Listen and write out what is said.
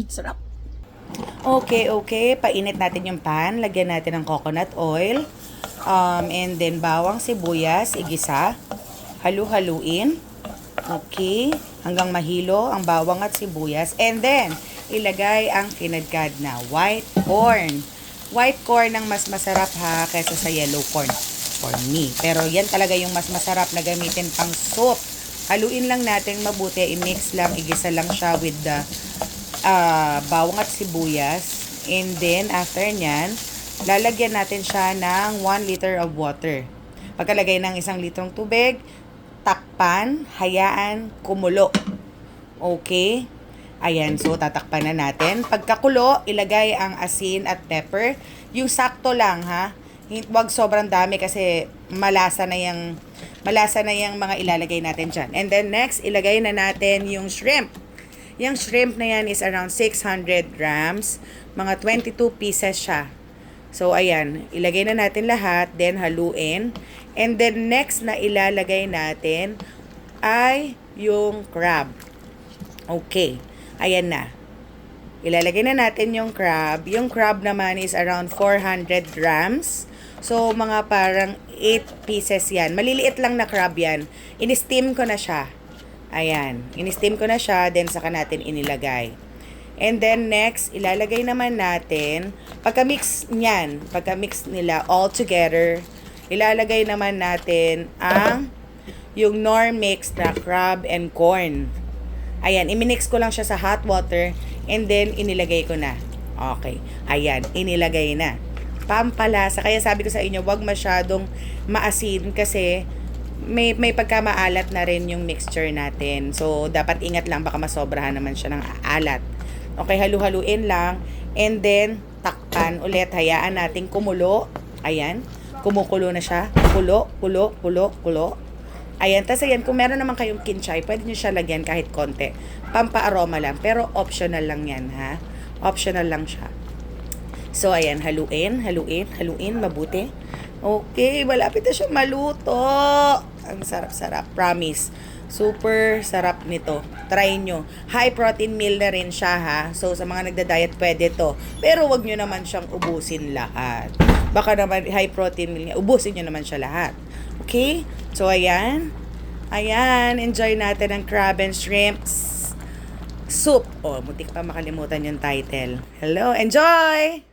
Sarap. Okay. Painit natin yung pan. Lagyan natin ng coconut oil. And then bawang sibuyas, igisa. Halu-haluin. Okay. Hanggang mahilo ang bawang at sibuyas. And then, ilagay ang kinadkad na white corn. White corn ang mas masarap ha kaysa sa yellow corn for me. Pero yan talaga yung mas masarap na gamitin pang soup. Haluin lang natin mabuti. I-mix lang, igisa lang siya with the bawang at sibuyas. And then, after nyan, lalagyan natin siya ng 1 liter of water. Pagkalagay ng 1 litrong tubig, takpan, hayaan, kumulo. Okay? Ayan, so tatakpan na natin. Pagkakulo, ilagay ang asin at pepper. Yung sakto lang ha. Huwag sobrang dami kasi malasa na yung mga ilalagay natin dyan. And then next, ilagay na natin yung shrimp. Yung shrimp na yan is around 600 grams. Mga 22 pieces siya. So, ayan. Ilagay na natin lahat. Then, haluin. And then, next na ilalagay natin ay yung crab. Okay. Ayan na. Ilalagay na natin yung crab. Yung crab naman is around 400 grams. So, mga parang 8 pieces yan. Maliliit lang na crab yan. In-steam ko na siya. Ayan. In-steam ko na siya. Then, saka natin inilagay. And then, next, ilalagay naman natin, pagka-mix nila all together, ilalagay naman natin yung Knorr mix na crab and corn. Ayan, iminix ko lang siya sa hot water and then inilagay ko na. Okay. Ayan, inilagay na. Pampalasa. Kaya sabi ko sa inyo, wag masyadong maasin kasi may pagkamaalat na rin yung mixture natin. So, dapat ingat lang baka masobrahan naman siya ng alat. Okay, halu-haluin lang. And then, takpan ulit. Hayaan natin kumulo. Ayan. Kumukulo na siya. Kulo. Ayan, tas ayan, kung meron naman kayong kinchay, pwede nyo siya lagyan kahit konti. Pampa-aroma lang, pero optional lang yan, ha? Optional lang siya. So, ayan, haluin, mabuti. Okay, malapit na siya maluto. Ang sarap-sarap, promise. Super sarap nito. Try nyo. High protein meal na rin siya, ha? So, sa mga nagda-diet, pwede to. Pero wag nyo naman siyang ubusin lahat. Baka naman high protein meal niya, ubusin nyo naman siya lahat. Okay? So, ayan. Ayan. Enjoy natin ang crab and shrimp soup. Oh, mutik pa makalimutan yung title. Hello. Enjoy!